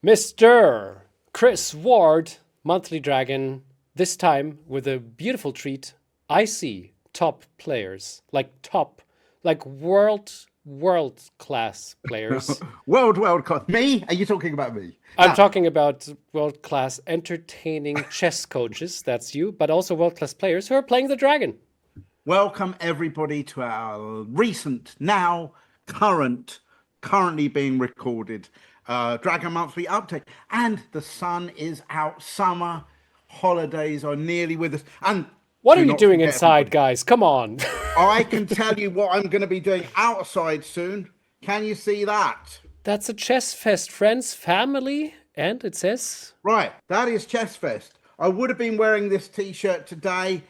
Mr. Chris Ward, Monthly Dragon, this time with a beautiful treat. I see top players, like world class players. World Cup. Me? Are you talking about me? I'm talking about world class entertaining chess coaches, that's you, but also world class players who are playing the dragon. Welcome everybody to our recent, now currently being recorded Dragon Monthly update. And the sun is out. Summer holidays are nearly with us. And What are do you not doing forget, inside, everybody, guys? Come on. I can tell you what I'm going to be doing outside soon. Can you see that? That's a chess fest, friends, family, and it says Right, that is Chess Fest. I would have been wearing this t-shirt today,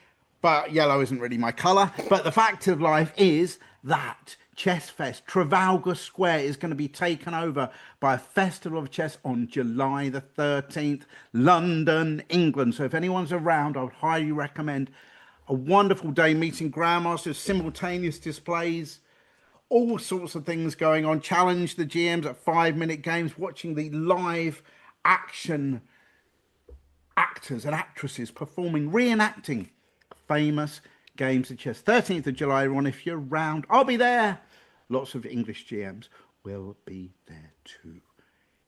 but yellow isn't really my colour. But the fact of life is that Chess Fest, Trafalgar Square, is going to be taken over by a festival of chess on July the 13th, London, England. So if anyone's around, I would highly recommend a wonderful day meeting grandmasters, simultaneous displays, all sorts of things going on. Challenge the GMs at 5-minute games, watching the live action actors and actresses performing, reenacting famous games of chess. 13th of July, everyone, if you're around, I'll be there. Lots of English GMs will be there too.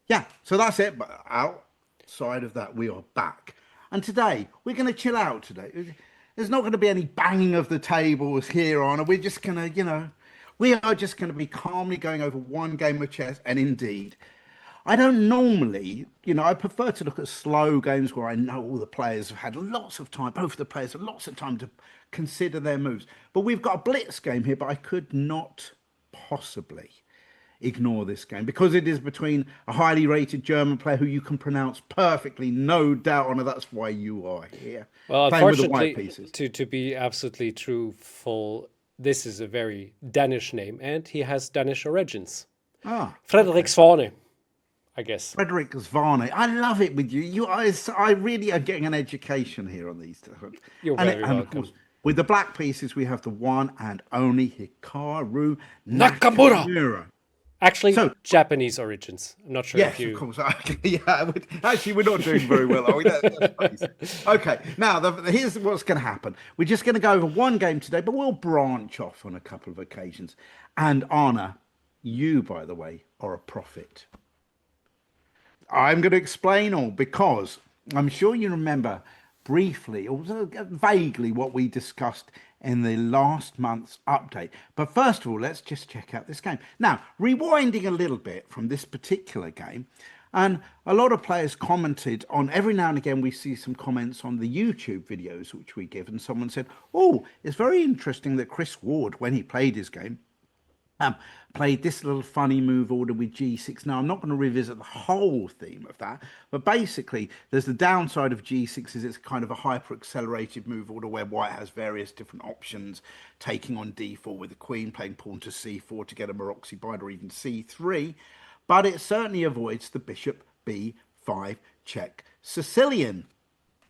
Yeah, so that's it. But outside of that, we are back. And today, we're going to chill out today. There's not going to be any banging of the tables here on. We're just going to, we are just going to be calmly going over one game of chess. And indeed, I don't normally, I prefer to look at slow games where I know all the players have had lots of time, both the players have lots of time to consider their moves. But we've got a blitz game here, but I could not possibly ignore this game because it is between a highly rated German player who you can pronounce perfectly, no doubt on it. That's why you are here. well, Playing with the white unfortunately, pieces. to be absolutely truthful, this is a very Danish name, and he has Danish origins. Ah, Frederik Svane, I guess. Frederik Svane. I love it with you. I really are getting an education here on these. You're And, very and of welcome. course, with the black pieces, we have the one and only Hikaru Nakamura! Nakamura. Actually, So, Japanese origins. I'm not sure if yes, of you. course. Actually, we're not doing very well, are we? Let's face it. Okay, now here's what's going to happen. We're just going to go over one game today, but we'll branch off on a couple of occasions. And Anna, you, by the way, are a prophet. I'm going to explain all because I'm sure you remember briefly or vaguely what we discussed in the last month's update. But first of all, let's just check out this game. Now, rewinding a little bit from this particular game, and a lot of players commented on, every now and again we see some comments on the YouTube videos which we give, and someone said, oh, it's very interesting that Chris Ward, when he played his game, played this little funny move order with g6. Now, I'm not going to revisit the whole theme of that, but basically, there's the downside of g6 is it's kind of a hyper-accelerated move order where white has various different options, taking on d4 with the queen, playing pawn to c4 to get a Maroczy bind, or even c3, but it certainly avoids the bishop b5 check Sicilian,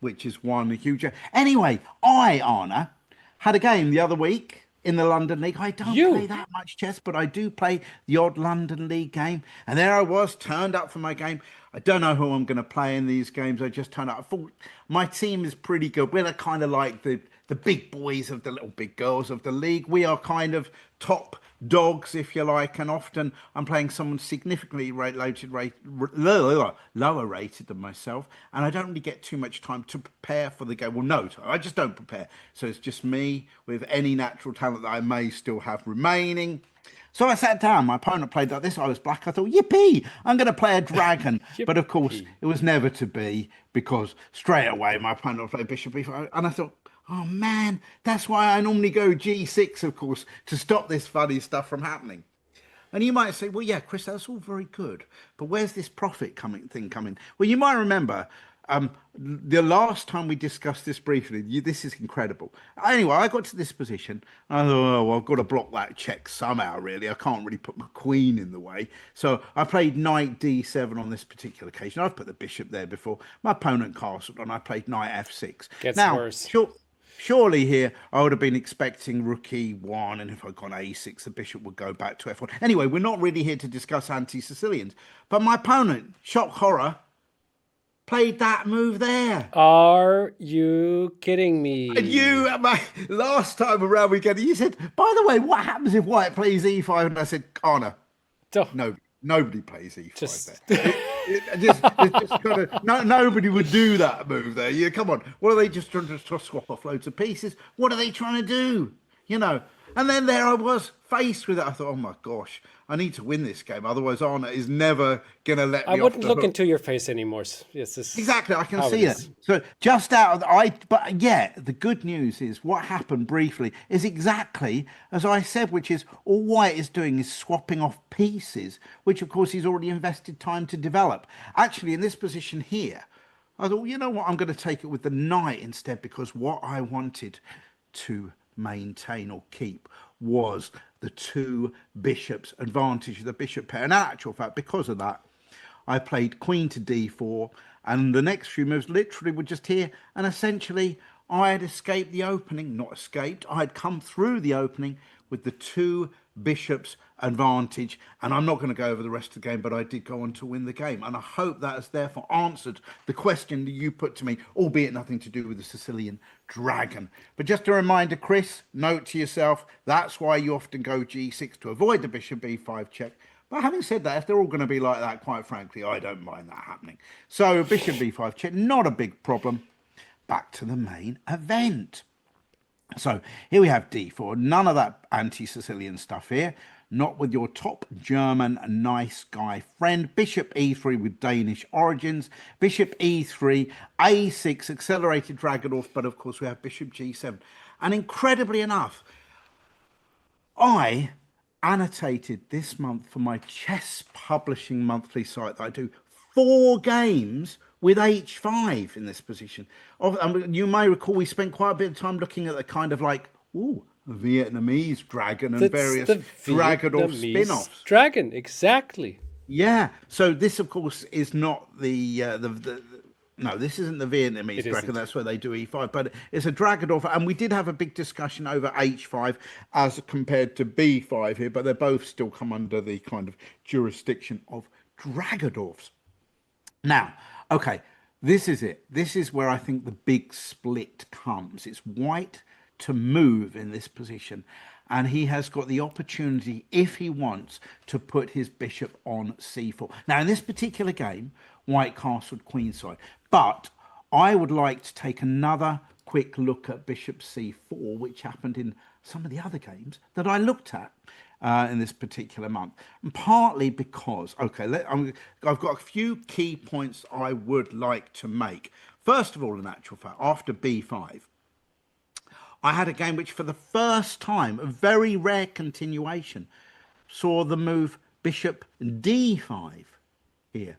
which is one huge... Anyway, Anna, had a game the other week in the London League. I don't play that much chess, but I do play the odd London League game. And there I was, turned up for my game. I don't know who I'm going to play in these games. I just turned up. I thought my team is pretty good. We're kind of like the big boys of the little big girls of the league. We are kind of top dogs, if you like, and often I'm playing someone significantly lower rated than myself, and I don't really get too much time to prepare for the game. Well, no, I just don't prepare. So it's just me with any natural talent that I may still have remaining. So I sat down. My opponent played like this. I was black. I thought, yippee, I'm going to play a dragon. But of course, it was never to be because straight away my opponent played bishop b5. And I thought, oh man, that's why I normally go g6, of course, to stop this funny stuff from happening. And you might say, well, yeah, Chris, that's all very good, but where's this profit coming? Well, you might remember the last time we discussed this briefly, this is incredible. Anyway, I got to this position. I thought, oh, well, I've got to block that check somehow, really. I can't really put my queen in the way. So I played knight d7 on this particular occasion. I've put the bishop there before. My opponent castled, and I played knight f6. Gets worse. Sure. Surely here, I would have been expecting rook e1, and if I'd gone a6, the bishop would go back to f1. Anyway, we're not really here to discuss anti-Sicilians. But my opponent, shock horror, played that move there. Are you kidding me? And you, last time around we get, you said, by the way, what happens if white plays e5? And I said, Connor, Duh. no, nobody plays e5 Just- there. It just kind of, nobody would do that move there. You come on, what are they just trying to swap off loads of pieces? What are they trying to do? You know. And then there I was faced with it. I thought, oh my gosh, I need to win this game. Otherwise, Arna is never going to let me I off wouldn't the look hook. into your face anymore. Yes, this is Exactly, I can how see it it. is. So just but yeah, the good news is what happened briefly is exactly as I said, which is all white is doing is swapping off pieces, which of course he's already invested time to develop. Actually, in this position here, I thought, you know what, I'm going to take it with the knight instead, because what I wanted to maintain or keep was the two bishops advantage of the bishop pair. And in actual fact, because of that, I played queen to d4, and the next few moves literally were just here, and essentially I had escaped the opening. Not escaped, I had come through the opening with the two bishops advantage. And I'm not going to go over the rest of the game, but I did go on to win the game, and I hope that has therefore answered the question that you put to me, albeit nothing to do with the Sicilian dragon. But just a reminder, Chris, note to yourself, that's why you often go g6 to avoid the bishop b5 check. But having said that, if they're all going to be like that, quite frankly, I don't mind that happening. So bishop b5 check, not a big problem. Back to the main event. So here we have d4. None of that anti-Sicilian stuff here. Not with your top German nice guy friend. Bishop e3 with Danish origins. Bishop e3, a6, accelerated Dragadorf. But of course we have bishop g7. And incredibly enough, I annotated this month for my chess publishing monthly site that I do 4 games with h5 in this position. You may recall we spent quite a bit of time looking at the kind of like, ooh, Vietnamese dragon and various Dragadorf spin-offs. Dragon, exactly. Yeah. So this, of course, is not no, this isn't the Vietnamese dragon. Isn't. That's where they do e5, but it's a Dragadorf, and we did have a big discussion over h5 as compared to b5 here, but they both still come under the kind of jurisdiction of Dragadorfs. Now, okay, this is it. This is where I think the big split comes. It's white to move in this position, and he has got the opportunity, if he wants, to put his bishop on c4. Now, in this particular game, white castled queenside, but I would like to take another quick look at bishop c4, which happened in some of the other games that I looked at in this particular month, and partly because, okay, I've got a few key points I would like to make. First of all, in actual fact, after b5, I had a game which, for the first time, a very rare continuation, saw the move bishop d5 here,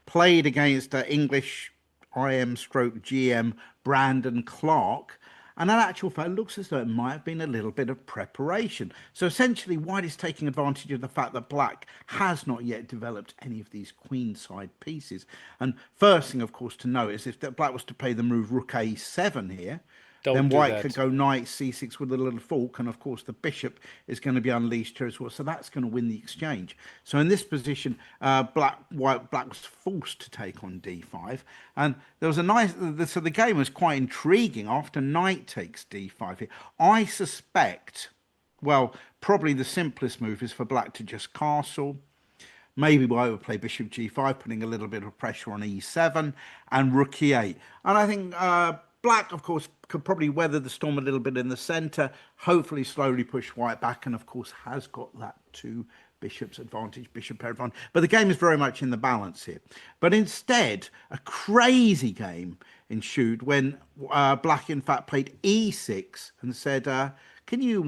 played against English IM/GM Brandon Clark. And in actual fact, it looks as though it might have been a little bit of preparation. So essentially, white is taking advantage of the fact that black has not yet developed any of these queenside pieces. And first thing, of course, to note is if black was to play the move rook a7 here, then white could go knight c6 with a little fork, and of course the bishop is going to be unleashed here as well. So that's going to win the exchange. So in this position, black was forced to take on d5, and there was a nice. So the game was quite intriguing after knight takes d5 here. I suspect, well, probably the simplest move is for black to just castle. Maybe white would play bishop g5, putting a little bit of pressure on e7 and rook e8. And I think black, of course, could probably weather the storm a little bit in the center, hopefully slowly push white back, and of course has got that two bishops advantage, bishop pair advantage. But the game is very much in the balance here. But instead, a crazy game ensued when black, in fact, played e6 and said, can you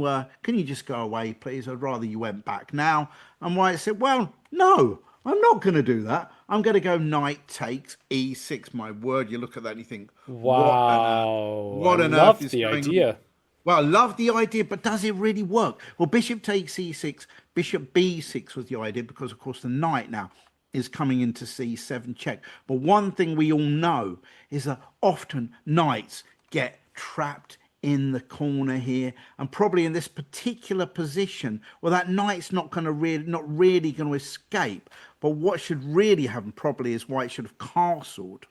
just go away, please? I'd rather you went back now. And white said, well, no, I'm not going to do that. I'm going to go knight takes e6. My word, you look at that and you think, wow, what on love earth is the going idea. on? Well, I love the idea, but does it really work? Well, bishop takes e6, bishop b6 was the idea, because, of course, the knight now is coming into c7 check. But one thing we all know is that often knights get trapped in the corner here, and probably in this particular position, well, that knight's not really going to escape. But what should really happen probably is white should have castled.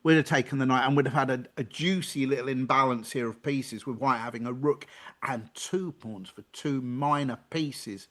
We'd have taken the knight and we'd have had a juicy little imbalance here of pieces, with white having a rook and 2 pawns for 2 minor pieces.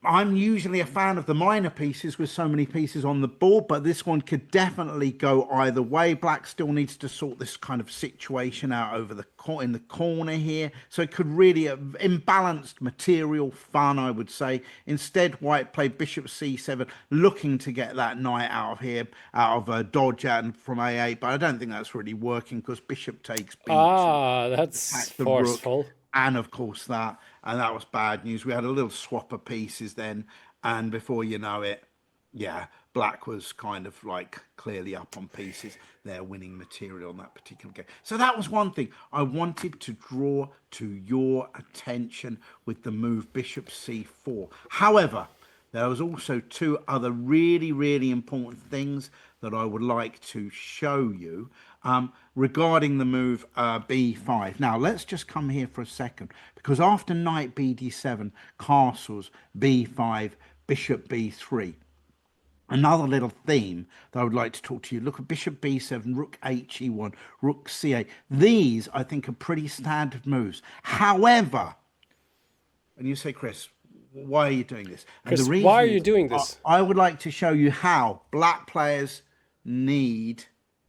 I'm usually a fan of the minor pieces with so many pieces on the board, but this one could definitely go either way. Black still needs to sort this kind of situation out over in the corner here. So it could really imbalanced material fun, I would say. Instead, white played bishop c7, looking to get that knight out of here, out of dodge and from a8. But I don't think that's really working, because bishop takes b2. Ah, that's forceful. Rook, and of course that. And that was bad news. We had a little swap of pieces then, and before you know it, yeah, black was kind of like clearly up on pieces. They're winning material on that particular game. So that was one thing I wanted to draw to your attention with the move bishop c4. However, there was also 2 other really, really important things that I would like to show you regarding the move b5. Now, let's just come here for a second, because after knight bd7, castles, b5, bishop b3, another little theme that I would like to talk to you. Look at bishop b7, rook he1, rook c8. These, I think, are pretty standard moves. However, and you say, Chris, why are you doing this? And Chris, why are you doing this? I would like to show you how black players need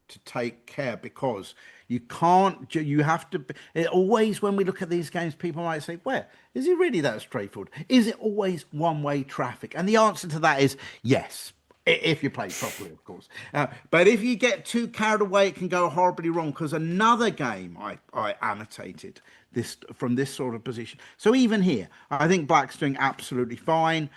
to take care, because you can't, you have to, always when we look at these games, people might say, well, is it really that straightforward? Is it always one-way traffic? And the answer to that is yes, if you play properly, of course. But if you get too carried away, it can go horribly wrong, because another game I annotated this from this sort of position. So even here, I think black's doing absolutely fine.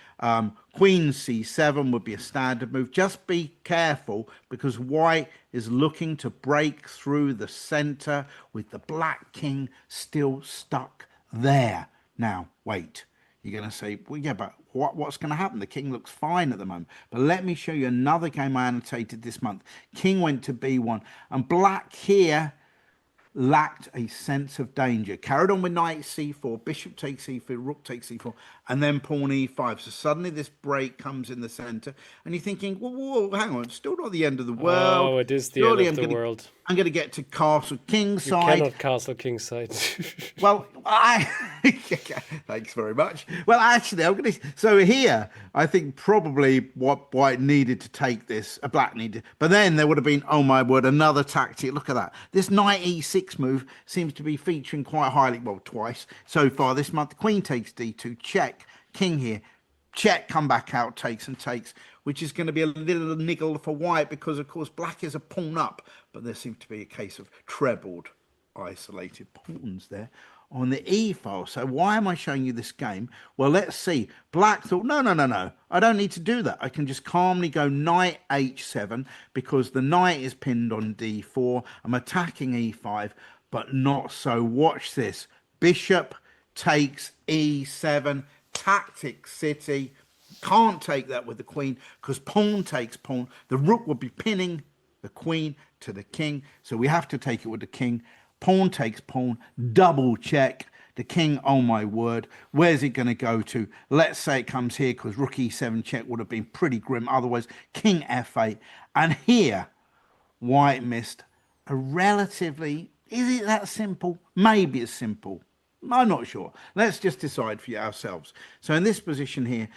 Queen c7 would be a standard move. Just be careful, because white is looking to break through the center with the black king still stuck there. Now, wait. You're going to say, well, yeah, but what's going to happen? The king looks fine at the moment. But let me show you another game I annotated this month. King went to b1, and black here lacked a sense of danger. Carried on with knight c4, bishop takes c4, rook takes c4, and then pawn e5. So suddenly this break comes in the center, and you're thinking, whoa, hang on, it's still not the end of the world. Oh, it is the end of the world. I'm going to get to castle king side. You cannot castle king side. Well, thanks very much. Well, actually, I'm going to. So here, I think probably what white needed to take this, black needed, but then there would have been, oh my word, another tactic. Look at that. This knight e6 move seems to be featuring quite highly, well, twice so far this month. Queen takes d2, check, king here, check, come back out, takes and takes, which is going to be a little niggle for white, because of course black is a pawn up, but there seems to be a case of trebled isolated pawns there on the e file. So why am I showing you this game? Well, let's see. Black thought, no, I don't need to do that. I can just calmly go knight h7, because the knight is pinned on d4. I'm attacking e5, but not so. Watch this. Bishop takes e7, tactic city. Can't take that with the queen, because pawn takes pawn. The rook would be pinning the queen to the king, so we have to take it with the king. Pawn takes pawn, double check. The king, oh my word, where's it going to go to? Let's say it comes here, because rook e7 check would have been pretty grim. Otherwise, king f8. And here, white missed a relatively, is it that simple? Maybe it's simple. I'm not sure. Let's just decide for ourselves. So in this position here,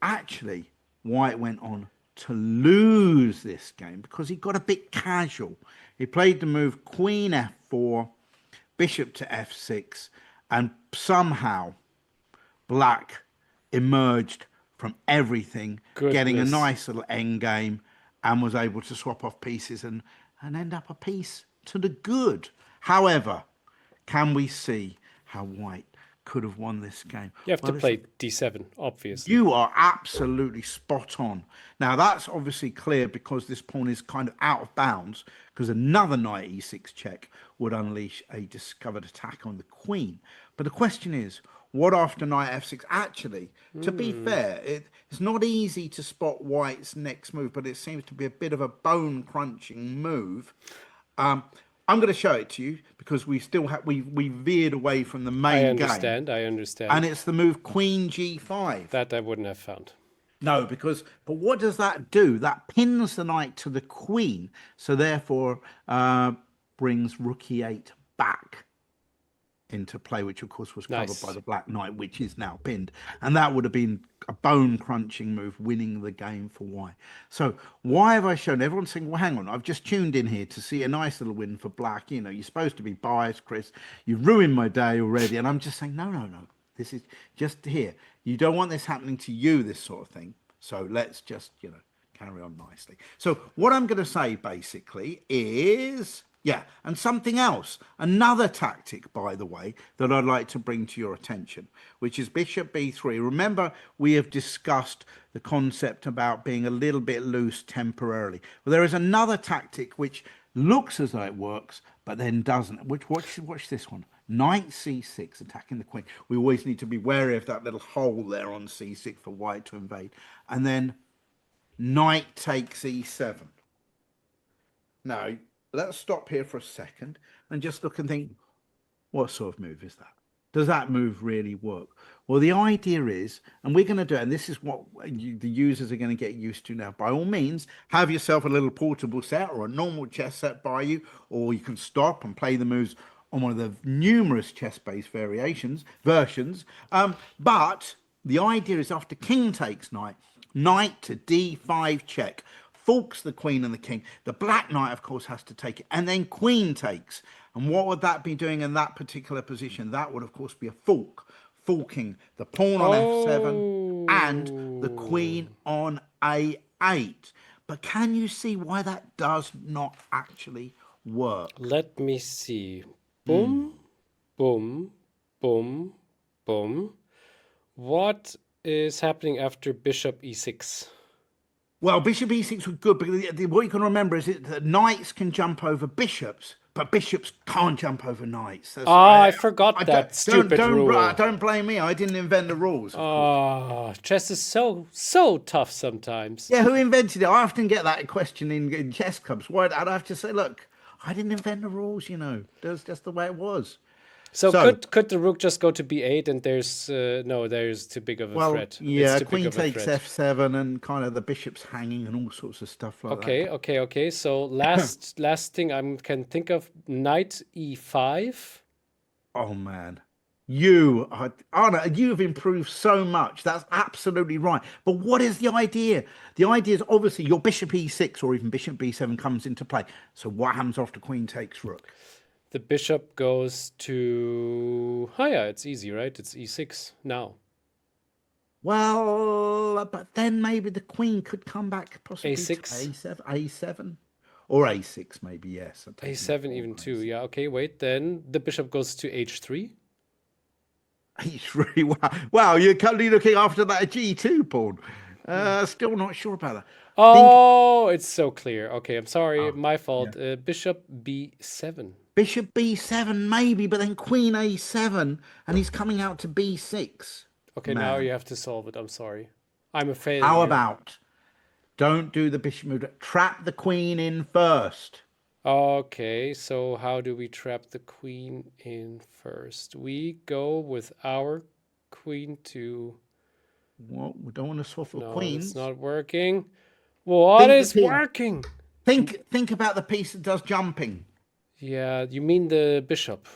actually, white went on to lose this game, because he got a bit casual. He played the move queen f4, bishop to f6, and somehow black emerged from everything, getting a nice little end game, and was able to swap off pieces and end up a piece to the good. However, can we see how white could have won this game? You have to play d7, obviously. You are absolutely spot on. Now, that's obviously clear, because this pawn is kind of out of bounds, because another knight e6 check would unleash a discovered attack on the queen. But the question is, what after knight f6? Actually, to be fair, it's not easy to spot white's next move, but it seems to be a bit of a bone-crunching move. I'm going to show it to you because we still have we veered away from the I main game, understand. I and understand. it's the move Queen G5. That I wouldn't have found. No, because but what does that do? That pins the knight to the queen, so therefore brings Rook E8 back into play, which of course was covered by Nice. the black knight, which is now pinned, and that would have been a bone crunching move, winning the game for white. So why have I shown everyone saying, well, hang on, I've just tuned in here to see a nice little win for black. You know, you're supposed to be biased, Chris. You've ruined my day already. And I'm just saying, no, no, no. This is just here. You don't want this happening to you, this sort of thing. So let's just, you know, carry on nicely. So what I'm going to say basically is, yeah, and something else, another tactic, by the way, that I'd like to bring to your attention, which is Bishop B3. Remember, we have discussed the concept about being a little bit loose temporarily. Well, there is another tactic which looks as though it works, but then doesn't. Which watch this one. Knight C6, attacking the queen. We always need to be wary of that little hole there on C6 for white to invade. And then knight takes E7. Now, let's stop here for a second and just look and think, what sort of move is that? Does that move really work? Well, the idea is, and we're going to do it, and this is what the users are going to get used to now. By all means, have yourself a little portable set or a normal chess set by you, or you can stop and play the moves on one of the numerous ChessBase versions. But the idea is after king takes knight, knight to D5 check, forks the queen and the king. The black knight, of course, has to take it, and then queen takes. And what would that be doing in that particular position? That would, of course, be a forking the pawn on F7 and the queen on A8. But can you see why that does not actually work? Let me see. Boom, boom, boom, boom. What is happening after bishop e6? Well, bishop e6 was good, but what you can remember is that knights can jump over bishops, but bishops can't jump over knights. I forgot that stupid rule. Don't blame me. I didn't invent the rules. Chess is so tough sometimes. Yeah, who invented it? I often get that question in chess clubs. Why? I'd have to say, look, I didn't invent the rules, you know. That's just the way it was. So could the rook just go to b8 and there's no, there's too big of a threat. Yeah, queen takes f7 and kind of the bishop's hanging and all sorts of stuff like that. Okay. So last thing I can think of, knight e5. Oh man. Anna, you've improved so much. That's absolutely right. But what is the idea? The idea is obviously your bishop e6 or even bishop b7 comes into play. So what happens after queen takes rook? The bishop goes to... Oh yeah, it's easy, right? It's e6 now. Well, but then maybe the queen could come back possibly a6? to A7. Or A6 maybe, yes. A7 even too, yeah. Okay, wait, then the bishop goes to h3. H3, wow, you're currently looking after that G2 pawn. Still not sure about that. Oh, it's so clear. Okay, I'm sorry, my fault. Yeah. Bishop b7. Bishop b7 maybe, but then queen a7, and he's coming out to b6. Okay, now you have to solve it. I'm sorry. I'm a failure. How about don't do the bishop move, trap the queen in first. Okay, so how do we trap the queen in first? We go with our queen to... Well, we don't want to swapple queens. It's not working. What is working? Think about the piece that does jumping. Yeah, you mean the bishop.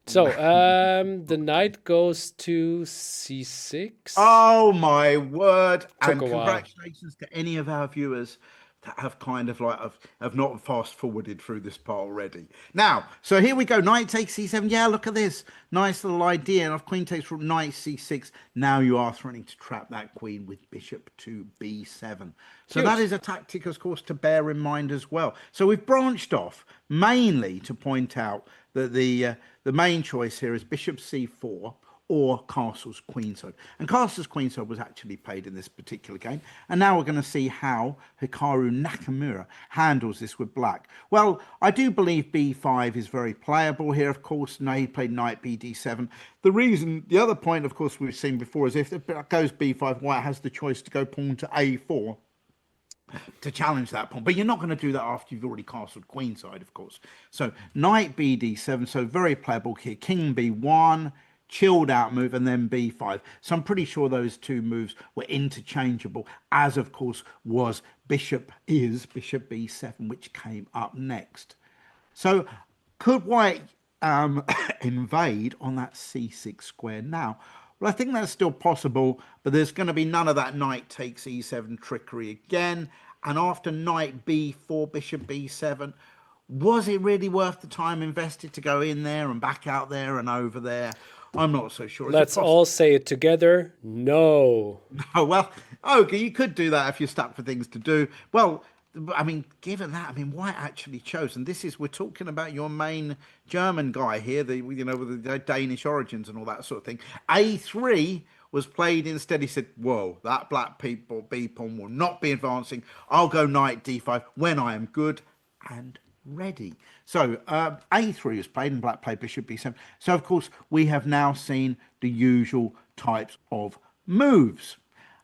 So, the knight goes to c6. Oh, my word. Took and congratulations to any of our viewers that have kind of like, have not fast forwarded through this part already. Now, so here we go. Knight takes c7. Yeah, look at this. Nice little idea. And if queen takes from knight c6, now you are threatening to trap that queen with bishop to b7. So that is a tactic, of course, to bear in mind as well. So we've branched off mainly to point out that the main choice here is bishop c4 or castle's queenside. And castle's queenside was actually played in this particular game. And now we're going to see how Hikaru Nakamura handles this with black. Well, I do believe b5 is very playable here, of course. Now he played knight bd7. The other point, of course, we've seen before is if it goes b5, white has the choice to go pawn to a4. to challenge that pawn. But you're not going to do that after you've already castled queenside, of course. So knight bd7, so very playable here. King b1, chilled out move, and then b5. So I'm pretty sure those two moves were interchangeable, as of course was bishop b7, which came up next. So could white invade on that c6 square now? Well, I think that's still possible, but there's going to be none of that knight takes e7 trickery again. And after knight b4, bishop b7, was it really worth the time invested to go in there and back out there and over there? I'm not so sure. Let's all say it together. No. Oh, well, okay, you could do that if you're stuck for things to do. Well, I mean, given that, I mean, White actually chose, and this is, we're talking about your main German guy here, with the Danish origins and all that sort of thing. A3 was played instead. He said, whoa, that black B pawn will not be advancing. I'll go knight d5 when I am good and ready. So A3 was played and black played bishop b7. So, of course, we have now seen the usual types of moves.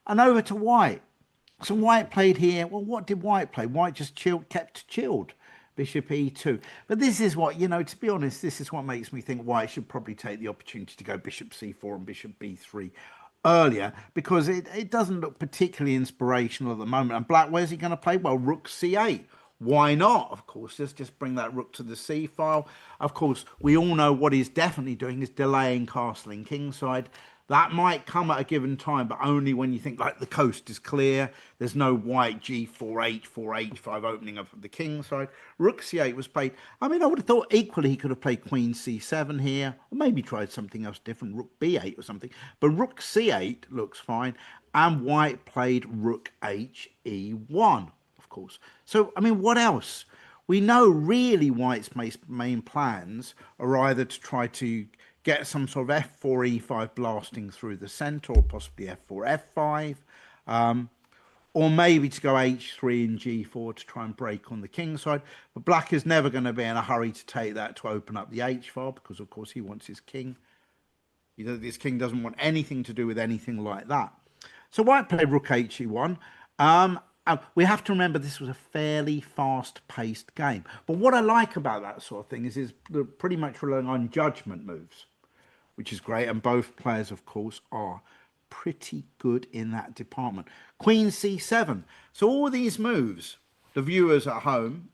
And over to White. So White played here. Well, what did White play? White just kept chilled. Bishop e2. But this is what, to be honest, this is what makes me think White should probably take the opportunity to go bishop c4 and bishop b3 earlier, because it doesn't look particularly inspirational at the moment. And Black, where's he going to play? Well, rook c8. Why not? Of course, let's just bring that rook to the c file. Of course, we all know what he's definitely doing is delaying castling kingside. That might come at a given time, but only when you think like the coast is clear. There's no white g4, h4, h5 opening up of the king side. Rook c8 was played. I mean, I would have thought equally he could have played queen c7 here, or maybe tried something else different, rook b8 or something. But rook c8 looks fine, and White played rook h e1, of course. So, I mean, what else? We know really White's main plans are either to try to get some sort of f4, e5 blasting through the center, or possibly f4, f5, or maybe to go h3 and g4 to try and break on the king side. But Black is never going to be in a hurry to take that to open up the h file, because of course he wants his king. This king doesn't want anything to do with anything like that. So White played rook he1. We have to remember this was a fairly fast-paced game. But what I like about that sort of thing is pretty much relying on judgment moves, which is great. And both players, of course, are pretty good in that department. Queen c7. So all these moves, the viewers at home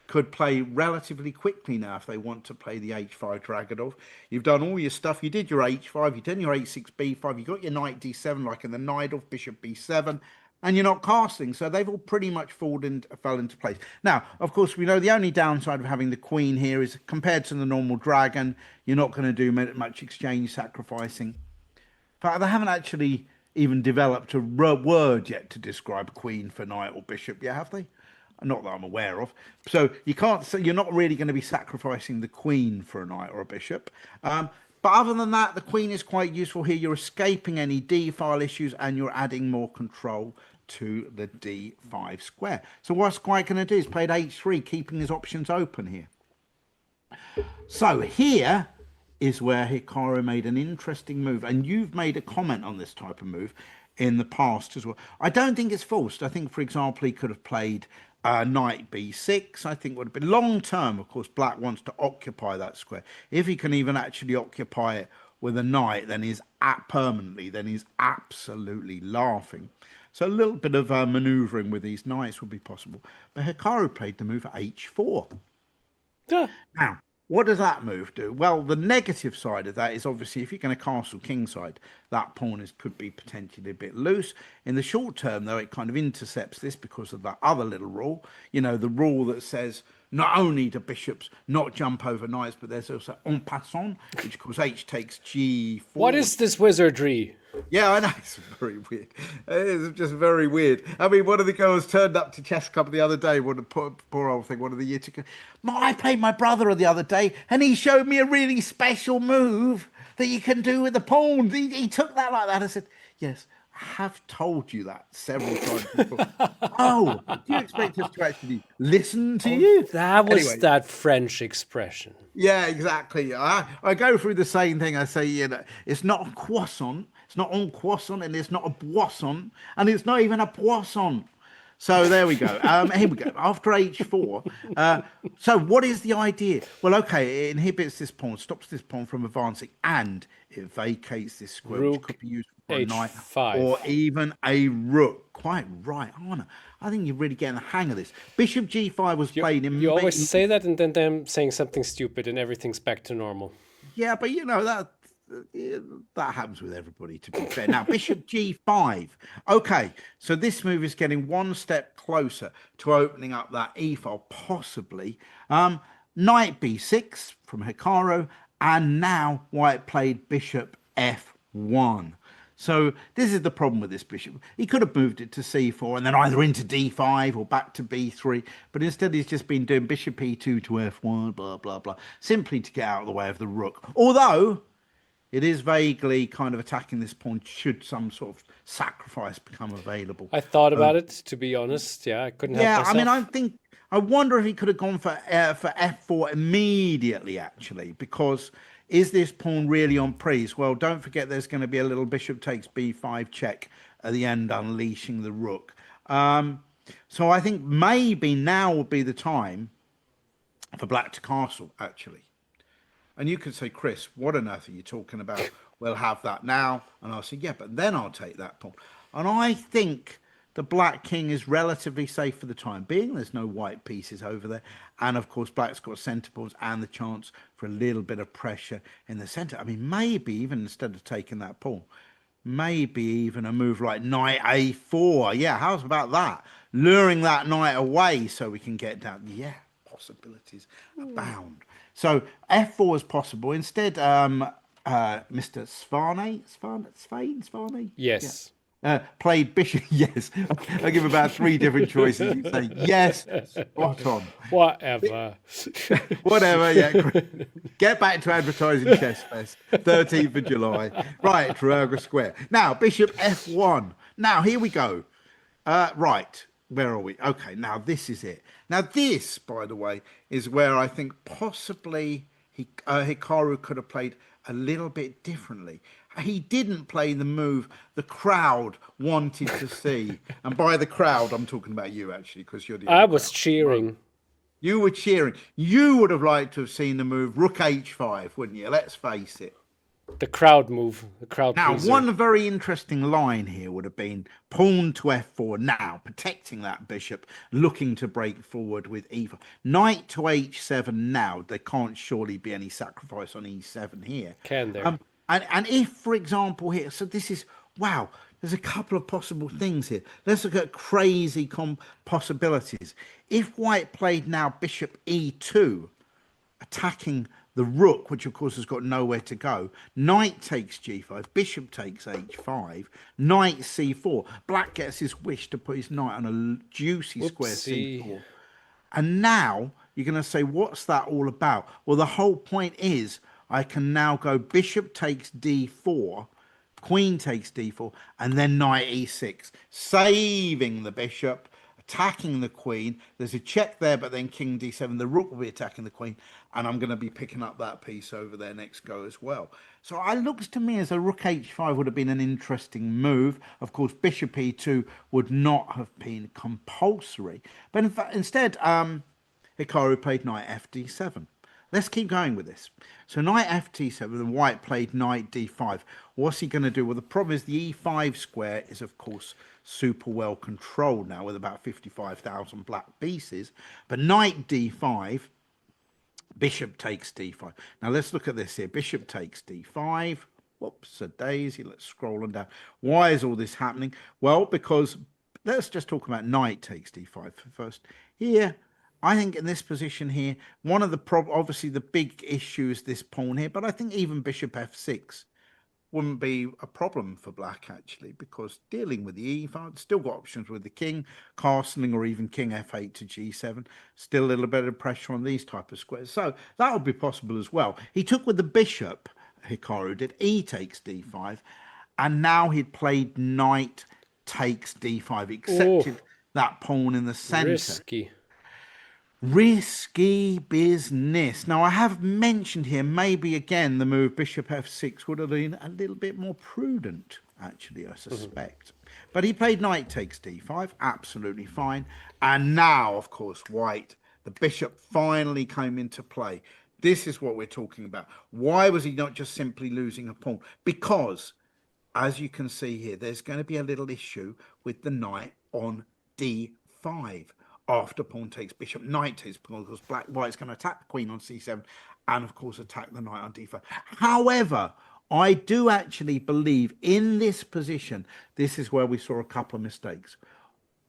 could play relatively quickly now if they want to play the h5 Dragadorf. You've done all your stuff. You did your h5, you've done your h6, b5, you got your knight d7 like in the Najdorf, bishop b7, and you're not casting. So they've all pretty much fell into place. Now, of course, we know the only downside of having the queen here is compared to the normal dragon, you're not going to do much exchange sacrificing. In fact, they haven't actually even developed a word yet to describe queen for knight or bishop yet, have they? Not that I'm aware of. So you're not really going to be sacrificing the queen for a knight or a bishop. But other than that, the queen is quite useful here. You're escaping any d-file issues and you're adding more control to the d5 square. So what's White going to do is play h3, keeping his options open here. So here is where Hikaru made an interesting move. And you've made a comment on this type of move in the past as well. I don't think it's forced. I think, for example, he could have played knight b6. I think would have been long term. Of course, Black wants to occupy that square. If he can even actually occupy it with a knight, then he's permanently, then he's absolutely laughing. So a little bit of maneuvering with these knights would be possible. But Hikaru played the move h4. Yeah. Now, what does that move do? Well, the negative side of that is obviously if you're going to castle kingside, that pawn could be potentially a bit loose. In the short term, though, it kind of intercepts this because of that other little rule. You know, the rule that says not only do bishops not jump over knights, but there's also en passant, which of course h takes g4. What is this wizardry? Yeah, I know. It's very weird. It's just very weird. I mean, one of the girls turned up to chess club the other day, poor old thing, one of the year to go, I played my brother the other day, and he showed me a really special move that you can do with the pawns. He took that like that. I said, yes, I have told you that several times before. Oh, do you expect us to actually listen to you? That was Anyway. that French expression. Yeah, exactly. I go through the same thing. I say, it's not a croissant, it's not un croissant, and it's not a boisson, and it's not even a poisson. So there we go. Here we go. After h4. So what is the idea? Well, okay, it inhibits this pawn, stops this pawn from advancing, and it vacates this square, which Rook could be used for a knight h5. or even a rook. Quite right, Anna. I think you're really getting the hang of this. Bishop g5 was played in... You always say that, and then I'm saying something stupid, and everything's back to normal. Yeah, but you know, that happens with everybody, to be fair. Now, bishop g5. Okay, so this move is getting one step closer to opening up that e file, possibly. Knight b6 from Hikaru, and now white played bishop f1. So this is the problem with this bishop. He could have moved it to c4 and then either into d5 or back to b3, but instead he's just been doing bishop e2 to f1, blah, blah, blah, simply to get out of the way of the rook. Although it is vaguely kind of attacking this pawn should some sort of sacrifice become available. I thought about it, to be honest. Yeah, I couldn't help myself. I mean, I wonder if he could have gone for f4 immediately, actually, because is this pawn really on prise? Well, don't forget there's going to be a little bishop takes b5 check at the end, unleashing the rook. So I think maybe now would be the time for black to castle, actually. And you could say, Chris, what on earth are you talking about? We'll have that now. And I'll say, yeah, but then I'll take that pawn. And I think the black king is relatively safe for the time being. There's no white pieces over there. And, of course, black's got center pawns and the chance for a little bit of pressure in the center. I mean, maybe even instead of taking that pawn, maybe even a move like knight a4. Yeah, how's about that? Luring that knight away so we can get down. Yeah, possibilities abound. So f4 is possible. Instead, Mr. Svane? Yes. Yeah. Played bishop. Yes. I give about 3 different choices. You say yes, spot on. Whatever. Whatever, yeah. Get back to advertising ChessBase. 13th of July. Right, Trafalgar Square. Now, bishop f1. Now, here we go. Right. Where are we? Okay, now this is it. Now this, by the way, is where I think possibly Hikaru could have played a little bit differently. He didn't play the move the crowd wanted to see. And by the crowd, I'm talking about you, actually, because you're the... I was cheering. You were cheering. You would have liked to have seen the move rook h5, wouldn't you? Let's face it. The crowd move. The crowd Now, pleaser. one very interesting line here would have been pawn to f4 now, protecting that bishop, looking to break forward with e4. Knight to h7 now. There can't surely be any sacrifice on e7 here. Can there? And if, for example, here, so this is, wow, there's a couple of possible things here. Let's look at crazy possibilities. If white played now bishop e2, attacking the rook, which of course has got nowhere to go, knight takes g5, bishop takes h5, knight c4. Black gets his wish to put his knight on a juicy square c4. And now you're going to say, what's that all about? Well, the whole point is I can now go bishop takes d4, queen takes d4, and then knight e6, saving the bishop, attacking the queen. There's a check there, but then king d7. The rook will be attacking the queen, and I'm going to be picking up that piece over there next go as well. So it looks to me as a rook h5 would have been an interesting move. Of course, bishop e2 would not have been compulsory. But in fact, instead, Hikaru played knight fd7. Let's keep going with this. So knight ft7, and white played knight d5. What's he going to do? Well, the problem is the e5 square is, of course, super well controlled now with about 55,000 black pieces. But knight d5, bishop takes d5. Now, let's look at this here. Bishop takes d5. Whoops, a daisy. Let's scroll on down. Why is all this happening? Well, because let's just talk about knight takes d5 first. Here, I think in this position here, one of the obviously the big issue is this pawn here, but I think even bishop f6 wouldn't be a problem for black, actually, because dealing with the e5, still got options with the king, castling, or even king f8 to g7. Still a little bit of pressure on these type of squares. So that would be possible as well. He took with the bishop, Hikaru did, e takes d5, and now he'd played knight takes d5, accepted that pawn in the center. Risky business. Now, I have mentioned here, maybe again, the move bishop f6 would have been a little bit more prudent, actually, I suspect. But he played knight takes d5, absolutely fine. And now, of course, white, the bishop finally came into play. This is what we're talking about. Why was he not just simply losing a pawn? Because, as you can see here, there's going to be a little issue with the knight on d5. After pawn takes bishop, knight takes pawn, because white's going to attack the queen on c7 and, of course, attack the knight on d5. However, I do actually believe in this position, this is where we saw a couple of mistakes.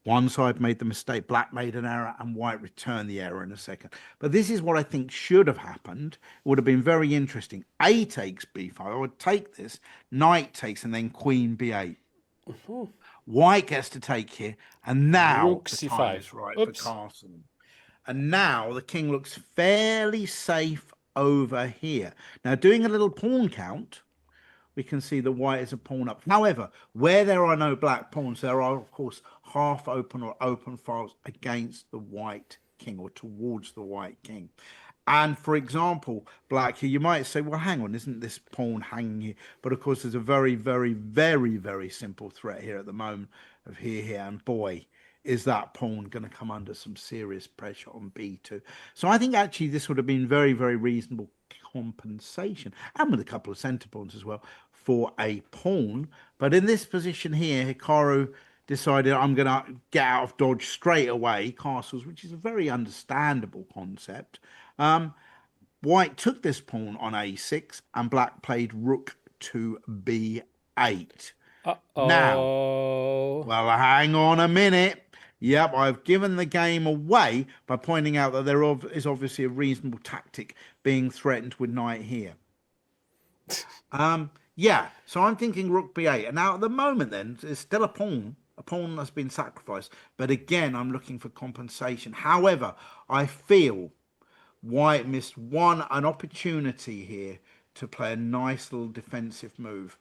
One side made the mistake, black made an error, and white returned the error in a second. But this is what I think should have happened. It would have been very interesting. A takes b5. I would take this, knight takes, and then queen b8. White gets to take here, and now Rook the c5. time is right Oops. for castle. And now the king looks fairly safe over here. Now, doing a little pawn count, we can see that white is a pawn up. However, where there are no black pawns, there are, of course, half open or open files against the white king or towards the white king. And for example, black here, you might say, well, hang on, isn't this pawn hanging here? But of course, there's a very, very, very, very simple threat here at the moment of here, and boy, is that pawn going to come under some serious pressure on b2. So I think actually this would have been very, very reasonable compensation, and with a couple of center pawns as well, for a pawn. But in this position here, Hikaru decided, I'm going to get out of dodge straight away, castles, which is a very understandable concept. White took this pawn on a6, and black played rook to b8. Now, well, hang on a minute. Yep, I've given the game away by pointing out that there is obviously a reasonable tactic being threatened with knight here. Yeah, so I'm thinking rook b8. And now at the moment then, there's still a pawn that's been sacrificed. But again, I'm looking for compensation. However, I feel white missed an opportunity here to play a nice little defensive move.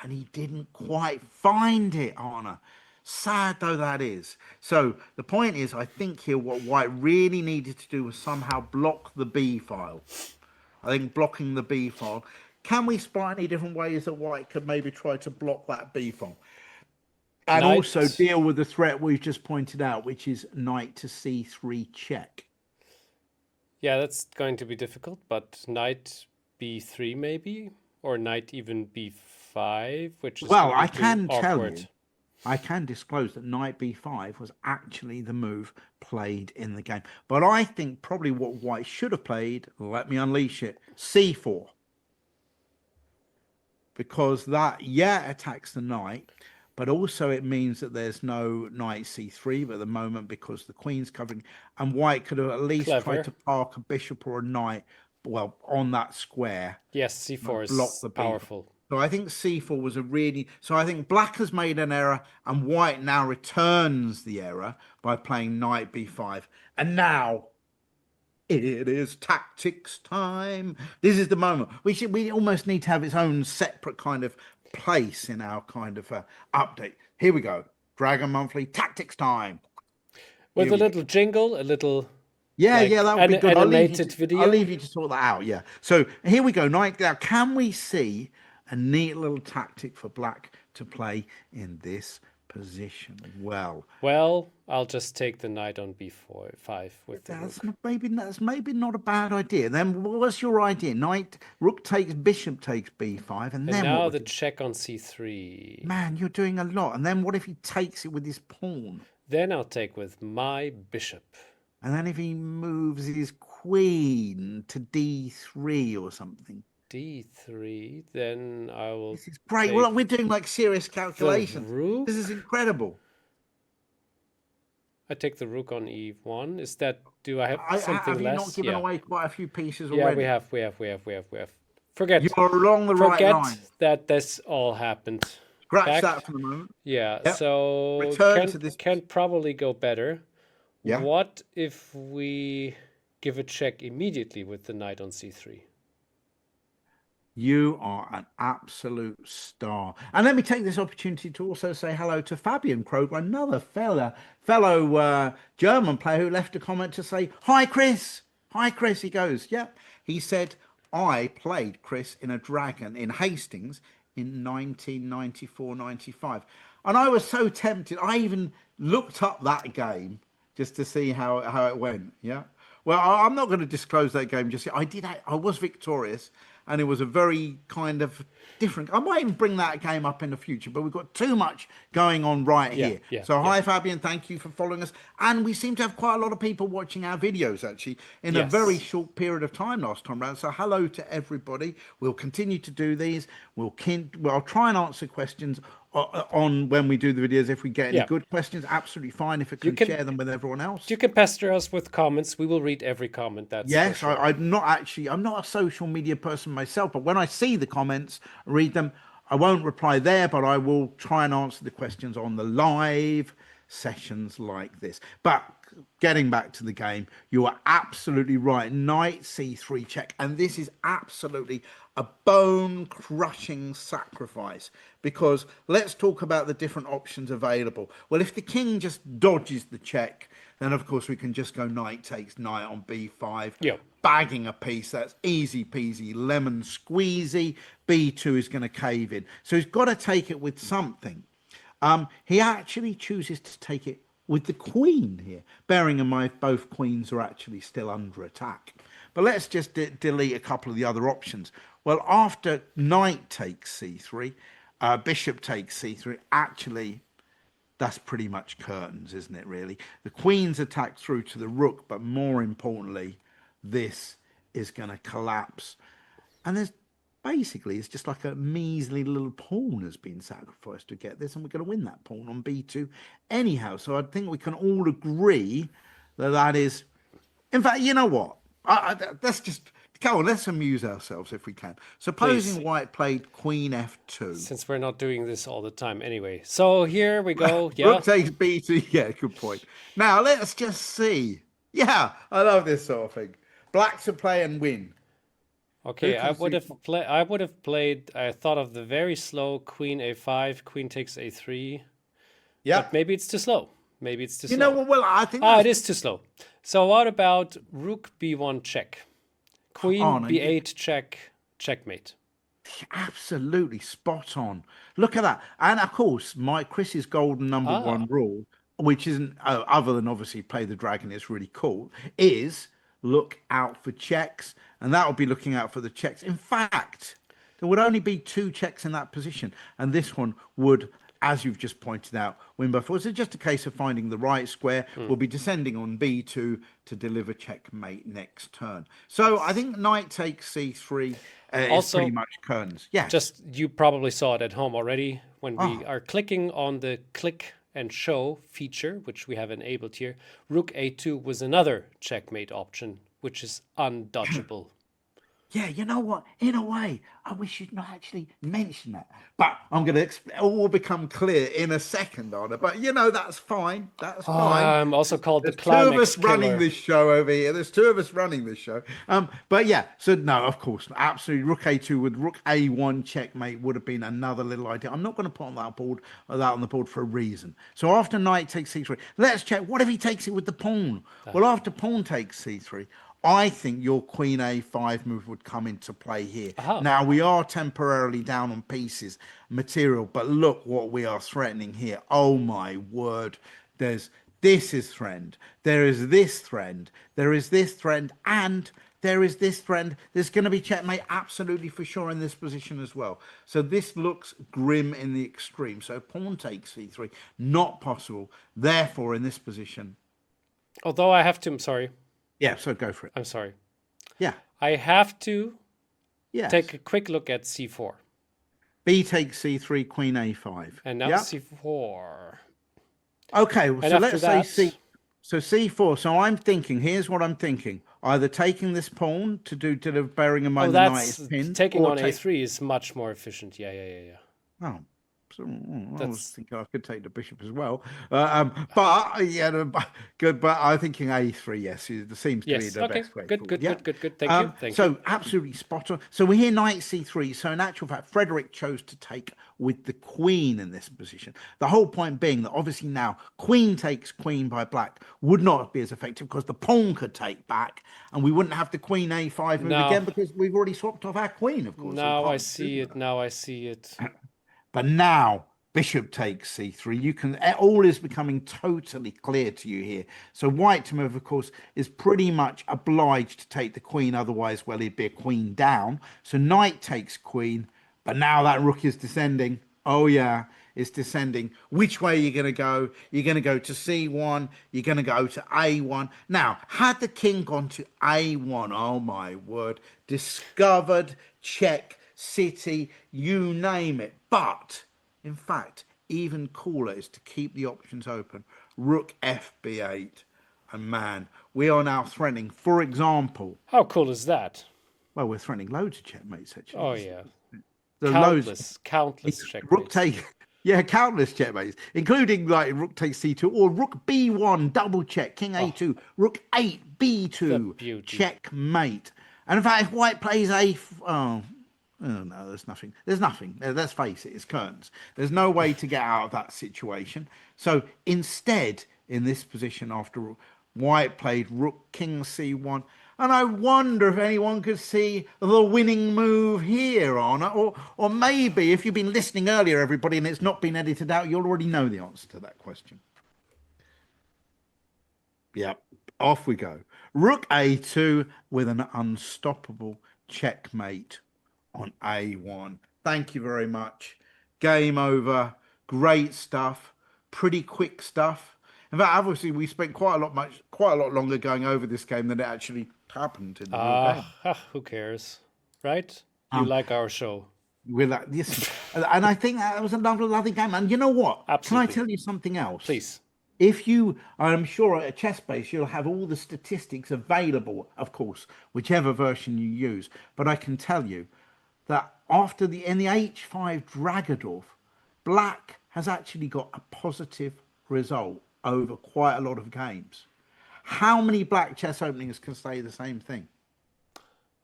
And he didn't quite find it, Anna. Sad though that is. So the point is, I think here what white really needed to do was somehow block the b file. I think blocking the b file. Can we spot any different ways that white could maybe try to block that b file? And also deal with the threat we've just pointed out, which is knight to c3 check. Yeah, that's going to be difficult, but knight b3 maybe? Or knight even b5, which is well, I can awkward. Tell you, I can disclose that knight b5 was actually the move played in the game. But I think probably what white should have played, let me unleash it, c4. Because that, yeah, attacks the knight, but also it means that there's no knight c3 at the moment because the queen's covering, and white could have at least tried to park a bishop or a knight, well, on that square. Yes, c4 is powerful. So I think c4 was so I think black has made an error, and white now returns the error by playing knight b5. And now it is tactics time. This is the moment. We almost need to have its own separate kind of place in our kind of update. Here we go. Dragon Monthly tactics time. With a little jingle, a little that would be good. Animated video. I'll leave you to sort that out. Yeah. So here we go. Now, can we see a neat little tactic for black to play in this position? Well, I'll just take the knight on b5 with the rook. That's maybe not a bad idea. Then what's your idea? Rook takes, bishop takes b5, and then now the check on c3. Man, you're doing a lot. And then what if he takes it with his pawn? Then I'll take with my bishop. And then if he moves his queen to d3 or something. d3, then I will. This is great. Well, we're doing like serious calculations. This is incredible. I take the rook on e1. Is that? Do I have something have less? You not given away quite a few pieces yeah, already? we have. Forget. You're along the right line. Forget that this all happened. Scratch that for the moment. Yeah. Yep. So Return to this. Can probably go better. Yeah. What if we give a check immediately with the knight on c3? You are an absolute star. And let me take this opportunity to also say hello to Fabian Krogler, another fellow German player who left a comment to say, hi, Chris. Hi, Chris. He goes, yeah. He said, I played Chris in a dragon in Hastings in 1994-95. And I was so tempted. I even looked up that game just to see how it went. Yeah. Well, I'm not going to disclose that game just yet. I was victorious, and it was a very kind of different. I might even bring that game up in the future, but we've got too much going on right Yeah, here. yeah, So, yeah. hi, Fabian. Thank you for following us. And we seem to have quite a lot of people watching our videos actually in a very Yes. short period of time last time round. So, hello to everybody. We'll continue to do these. I'll try and answer questions on when we do the videos. If we get any Yeah. good questions, absolutely fine. If I You can can share them with everyone else. you can pester us with comments. We will read every comment, that's for Yes, sure. I'm not a social media person myself, but when I see the comments, read them. I won't reply there, but I will try and answer the questions on the live sessions like this. But getting back to the game, you are absolutely right. Knight c3 check, and this is absolutely a bone-crushing sacrifice, because let's talk about the different options available. Well, if the king just dodges the check, then of course we can just go knight takes knight on b5, Yeah. bagging a piece. That's easy peasy lemon squeezy. b2 is going to cave in, so he's got to take it with something. He actually chooses to take it with the queen here, bearing in mind both queens are actually still under attack. But let's just delete a couple of the other options. Well, after knight takes c3, bishop takes c3, actually that's pretty much curtains, isn't it, really? The queen's attack through to the rook, but more importantly, this is going to collapse. And there's basically, it's just like a measly little pawn has been sacrificed to get this, and we're going to win that pawn on b2 anyhow. So I think we can all agree that that is, in fact, you know what? Let's just, come on, let's amuse ourselves if we can. Supposing Please. white played queen f2. Since we're not doing this all the time anyway. So here we go. Yeah. Rook takes b2. Yeah, good point. Now let's just see. Yeah, I love this sort of thing. Black to play and win. Okay, I can would see- have I would have played, I thought of the very slow queen a5, queen takes a3. Yeah. But maybe it's too slow. Maybe it's too You slow. know what? Well, I think Ah, that's, it is too slow. So what about rook b1 check? Queen Oh, no, b8 check, checkmate. absolutely spot on. Look at that. And of course, Chris's golden number Ah. one rule, which isn't other than obviously play the dragon, it's really cool, is look out for checks. And that will be looking out for the checks. In fact, there would only be 2 checks in that position. And this one would, as you've just pointed out, win by 4. So it's just a case of finding the right square. We'll be descending on b2 to deliver checkmate next turn. So I think knight takes c3 is Also, pretty much curtains. Yes. Just, you probably saw it at home already. When we Ah. are clicking on the click and show feature, which we have enabled here, rook a2 was another checkmate option, which is undodgeable. Yeah, you know what? In a way, I wish you'd not actually mention that. But I'm going to it will become clear in a second on it. But you know, that's fine. That's fine. I'm also called the There's 2 of climax us running killer. this show over here. There's 2 of us running this show. But yeah, so no, of course, absolutely. Rook a2 with rook a1 checkmate would have been another little idea. I'm not going to put on that board for a reason. So after knight takes c3, let's check. What if he takes it with the pawn? Well, after pawn takes c3, I think your queen a5 move would come into play here. Aha. Now, we are temporarily down on pieces material, but look what we are threatening here. Oh my word. This is threatened. There is this threatened. There is this threatened. And there is this threatened. There's going to be checkmate absolutely for sure in this position as well. So this looks grim in the extreme. So pawn takes c3, not possible. Therefore, in this position. Although I have to, I'm sorry. Yeah, so go for it. I'm sorry. Yeah. I have to Yes. take a quick look at c4. B takes c3, queen a5. And now Yeah. c4. Okay, well, And so after let's that- say c4. So I'm thinking, here's what I'm thinking. Either taking this pawn to deliver, bearing in Oh, mind the knight that's is pinned. taking or on a3 is much more efficient. Yeah. Oh, so I was That's- thinking I could take the bishop as well. But yeah, good. But I'm thinking a3. Yes, it seems to be Yes. the Okay. best way Good. forward. Good. Yeah. Good. Thank you. Thank you. So absolutely spot on. So we're here knight c3. So in actual fact, Frederik chose to take with the queen in this position. The whole point being that obviously now queen takes queen by black would not be as effective because the pawn could take back, and we wouldn't have the queen a5 move No. again because we've already swapped off our queen, of course. so we Now I can't do see that. it. Now I see it. But now Bishop takes c3. You can, all is becoming totally clear to you here. So white to move, of course, is pretty much obliged to take the queen. Otherwise, well, it'd be a queen down. So knight takes queen, but now that rook is descending. Oh yeah, it's descending. Which way are you going to go? You're going to go to c1. You're going to go to a1. Now, had the king gone to a1, oh my word, discovered, check, city, you name it. But in fact, even cooler is to keep the options open. Rook fb8. And man, we are now threatening, for example. How cool is that? Well, we're threatening loads of checkmates, actually. Oh, yeah. The Countless checkmates. Rook take, yeah, countless checkmates, including like rook takes c2 or rook b1, double check, king a2, rook 8, b2, checkmate. And in fact, if white plays oh no, there's nothing. There's nothing. Let's face it, it's curtains. There's no way to get out of that situation. So instead, in this position, after white played rook king c1, and I wonder if anyone could see the winning move here on, or maybe if you've been listening earlier, everybody, and it's not been edited out, you'll already know the answer to that question. Yep, off we go. Rook a2 with an unstoppable checkmate on a1. Thank you very much. Game over. Great stuff. Pretty quick stuff. In fact, obviously, we spent quite a lot longer going over this game than it actually happened in the real game. Who cares, right? You like our show. With that, yes, and I think that was a lovely game. And you know what? Absolutely. Can I tell you something else? Please. If you, I'm sure at ChessBase, you'll have all the statistics available, of course, whichever version you use. But I can tell you that in the h5 Dragadorf, black has actually got a positive result over quite a lot of games. How many black chess openings can say the same thing?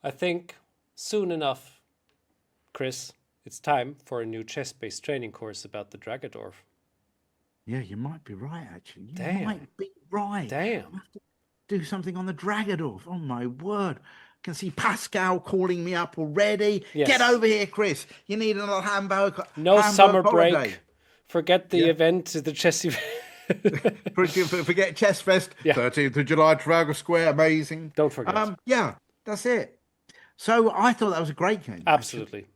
I think soon enough, Chris, it's time for a new chess-based training course about the Dragadorf. Yeah, you might be right, actually. Damn. Might be right. Damn. I have to do something on the Dragadorf. Oh, my word. Can see Pascal calling me up already. Yes. Get over here, Chris. You need a little Hamburg. No Hamburg summer holiday. break. Forget the event, the chess event. Forget Chess Fest. 13th of July, Trafalgar Square. Amazing. Don't forget. Yeah, that's it. So I thought that was a great game. Absolutely.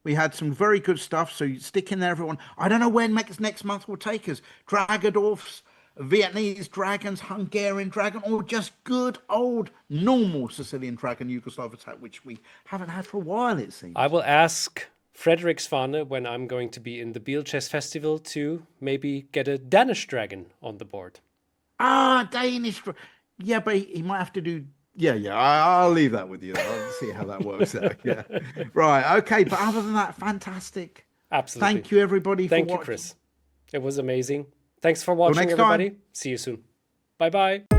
We had some very good stuff. So you stick in there, everyone. I don't know when next month will take us. Dragadorfs, Vietnamese dragons, Hungarian dragon, or just good old normal Sicilian dragon Yugoslav attack, which we haven't had for a while, it seems. I will ask Frederik Svane when I'm going to be in the Biel Chess Festival to maybe get a Danish dragon on the board. Danish. Yeah, but he might have to do. Yeah. I'll leave that with you. I'll see how that works out. Yeah. Right. Okay. But other than that, fantastic. Absolutely. Thank you, everybody. Thank you, Chris. It was amazing. Thanks for watching, everybody. See you soon. Bye-bye.